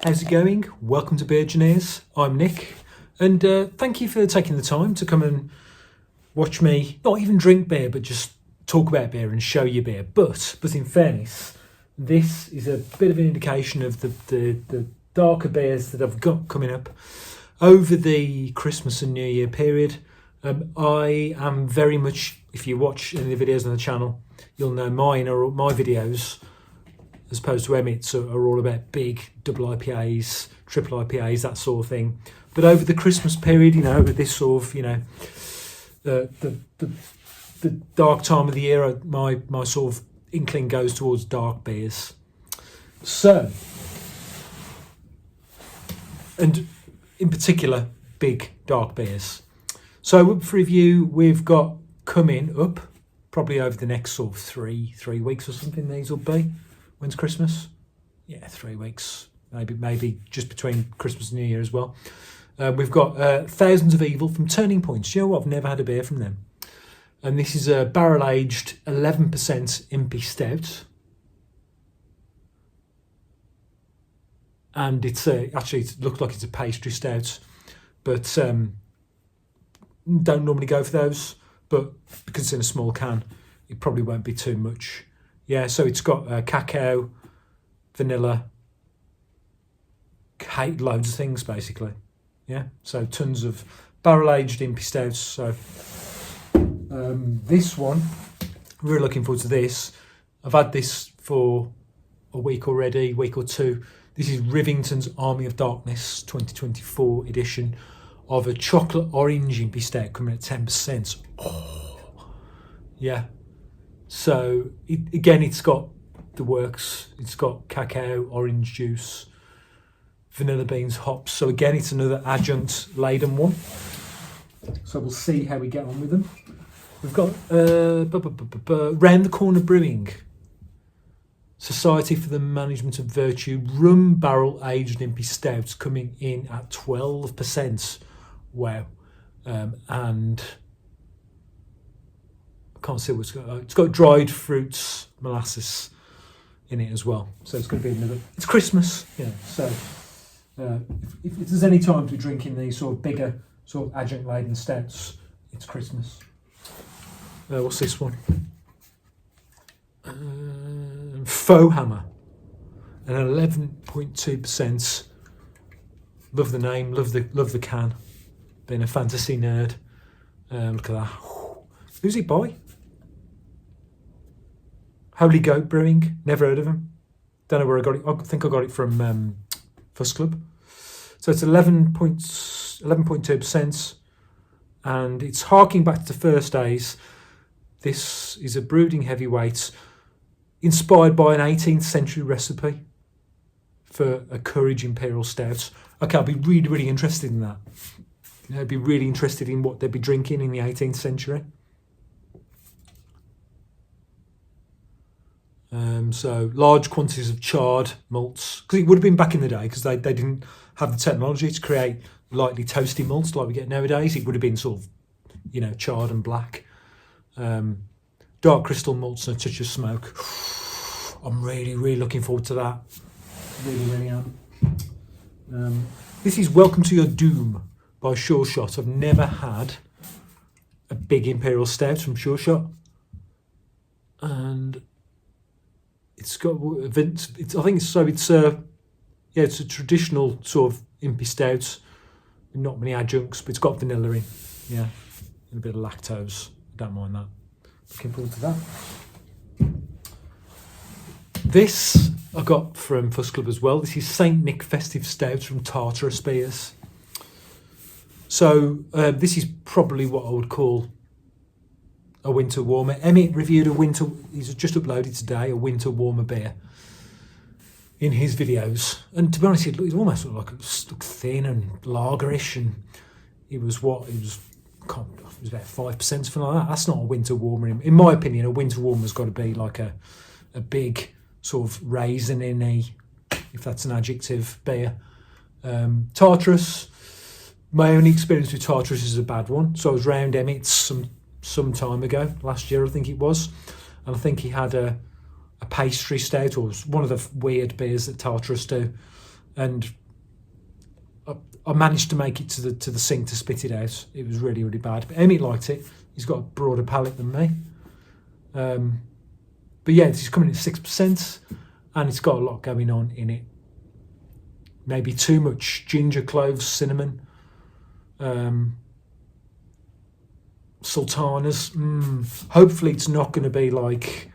How's it going? Welcome to Beer-Gineers. I'm Nick, and thank you for taking the time to come and watch me not even drink beer, but just talk about beer and show you beer. But in fairness, this is a bit of an indication of the darker beers that I've got coming up over the Christmas and New Year period. I am very much, if you watch any of the videos on the channel, you'll know my videos, as opposed to Emmett's, are all about big double IPAs, triple IPAs, that sort of thing. But over the Christmas period, with this sort of, the dark time of the year, my sort of inkling goes towards dark beers. So, and in particular, big dark beers. So up for review, we've got coming up, probably over the next sort of three weeks or something, these will be. When's Christmas? Yeah, 3 weeks. Maybe just between Christmas and New Year as well. We've got Thousands of Evil from Turning Point. Do you know what? I've never had a beer from them. And this is a barrel-aged 11% Impy Stout. And it's actually, it looks like it's a pastry stout. But don't normally go for those. But because it's in a small can, it probably won't be too much. Yeah, so it's got cacao, vanilla, loads of things basically. Yeah, so tons of barrel-aged Impy Stouts. So this one, really looking forward to this. I've had this for a week already, week or two. This is Rivington's Army of Darkness 2024 edition of a chocolate orange Impy Stout coming at 10%. Oh, yeah. So it's got the works. It's got cacao, orange juice, vanilla beans, hops. So again, it's another adjunct laden one. So we'll see how we get on with them. We've got Round the Corner Brewing, Society for the Management of Virtue, rum barrel aged Impy Stouts coming in at 12%. Wow. And can't see what's got. It's got dried fruits, molasses in it as well. So it's going to be another. It's Christmas, So if there's any time to be drinking these sort of bigger, sort of adjunct laden stouts, it's Christmas. What's this one? Faux Hammer, an 11.2%. Love the name. Love the can. Being a fantasy nerd. Look at that. Who's it by? Holy Goat Brewing. Never heard of them. Don't know where I got it. I think I got it from Fuss Club. So it's 11.2%, and it's harking back to the first days. This is a brooding heavyweight inspired by an 18th century recipe for a Courage Imperial Stout. Okay, I'll be really, really interested in that. I'd be really interested in what they'd be drinking in the 18th century. So large quantities of charred malts, because it would have been back in the day, because they didn't have the technology to create lightly toasty malts like we get nowadays. It would have been sort of, charred and black. Dark crystal malts and a touch of smoke. I'm really, really looking forward to that. Really, really am. This is Welcome to Your Doom by Sure Shot. I've never had a big Imperial Stout from Sure Shot. And it's got, it's a traditional sort of Impy Stout, not many adjuncts, but it's got vanilla in, and a bit of lactose. Don't mind that. Looking forward to that. This I got from Fuss Club as well. This is Saint Nick Festive Stout from Tartarus Beers. So this is probably what I would call a winter warmer. Emmett reviewed he's just uploaded today, a winter warmer beer in his videos. And to be honest, it almost looked like it was thin and lagerish, and it was about 5%, something like that. That's not a winter warmer. In my opinion, a winter warmer's got to be like a big sort of raisin-y, if that's an adjective, beer. Tartarus, my only experience with Tartarus is a bad one. So I was round Emmett's some time ago, last year I think it was, and I think he had a a pastry stout, or one of the weird beers that Tartarus do, and I managed to make it to the sink to spit it out. It was really, really bad. But Emmett liked it. He's got a broader palate than me. But yeah, this is coming at 6%, and it's got a lot going on in it. Maybe too much ginger, cloves, cinnamon, sultanas. Hopefully it's not going to be like,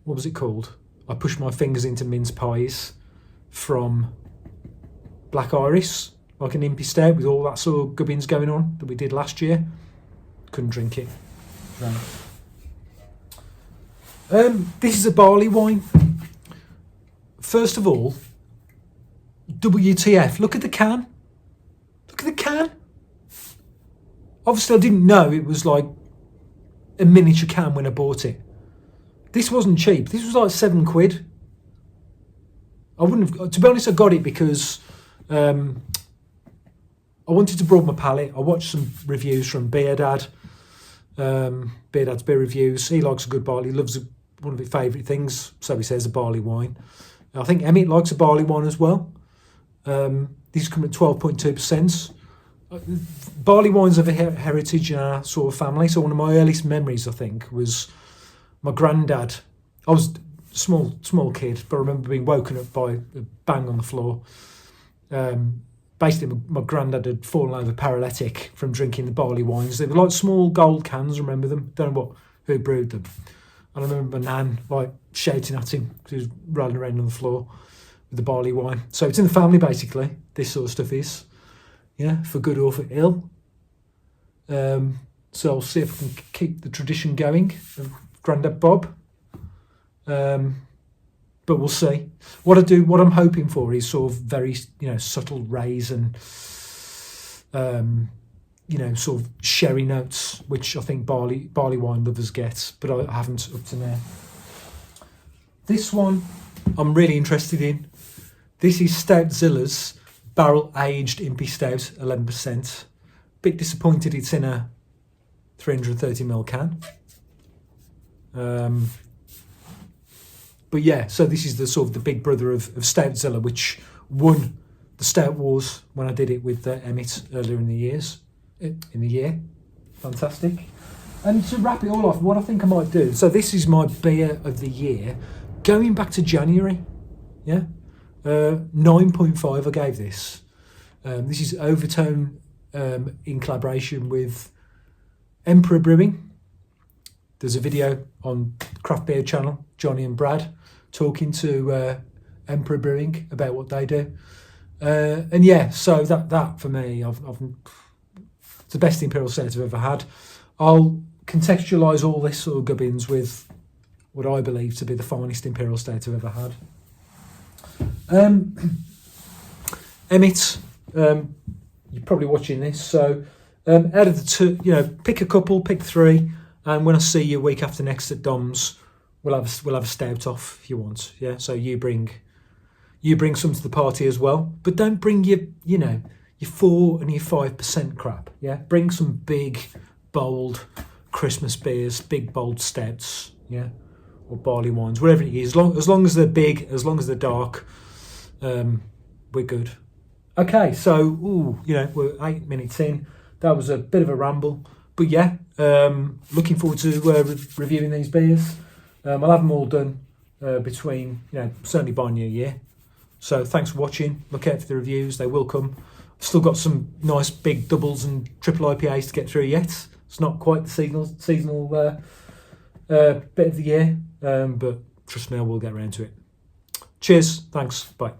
what was it called? I pushed my fingers into mince pies from Black Iris, like an impy stout with all that sort of gubbins going on that we did last year. Couldn't drink it. No. This is a barley wine. First of all, WTF, look at the can. Look at the can. Obviously I didn't know it was like a miniature can when I bought it. This wasn't cheap. This was like £7. I wouldn't have, to be honest, I got it because I wanted to broaden my palate. I watched some reviews from Beer-Dad. Beer-Dad's beer reviews. He likes a good barley. He loves one of his favourite things, so he says, a barley wine. I think Emmett likes a barley wine as well. These come at 12.2%. Barley wines have a heritage in our sort of family. So one of my earliest memories, I think, was my granddad. I was a small kid, but I remember being woken up by a bang on the floor. Basically, my granddad had fallen over paralytic from drinking the barley wines. They were like small gold cans, remember them? Don't know who brewed them. And I remember my nan like shouting at him because he was rolling around on the floor with the barley wine. So it's in the family, basically, this sort of stuff is. Yeah, for good or for ill. So I'll see if I can keep the tradition going of Grandad Bob. But we'll see. What I'm hoping for is sort of very, subtle rays and, sort of sherry notes, which I think barley wine lovers get, but I haven't up to now. This one I'm really interested in. This is Stoutzilla's barrel aged impy stout, 11%. Bit disappointed it's in a 330ml can. But yeah, so this is the sort of the big brother of Stoutzilla, which won the Stout Wars when I did it with Emmett earlier in the year. Fantastic. And to wrap it all off, what I think I might do. So this is my beer of the year, going back to January. Yeah, 9.5. I gave this. This is Overtone in collaboration with Emperor Brewing. There's a video on Craft Beer channel, Johnny and Brad, talking to Emperor Brewing about what they do. And yeah, so that for me, it's the best Imperial Stout I've ever had. I'll contextualise all this sort of gubbins with what I believe to be the finest Imperial Stout I've ever had. Emmett, you're probably watching this, so out of the two, pick a couple, pick three, and when I see you week after next at Dom's, we'll have a stout off if you want. Yeah, so you bring some to the party as well, but don't bring your 4 and your 5% crap. Yeah, bring some big, bold Christmas beers, big bold stouts. Yeah, or barley wines, whatever it is. As long as they're big, as long as they're dark, we're good. Okay, so we're 8 minutes in. That was a bit of a ramble, but yeah, looking forward to reviewing these beers. I'll have them all done between, certainly by New Year. So thanks for watching. Look out for the reviews; they will come. Still got some nice big doubles and triple IPAs to get through yet. It's not quite the seasonal bit of the year, but trust me, I will get around to it. Cheers. Thanks. Bye.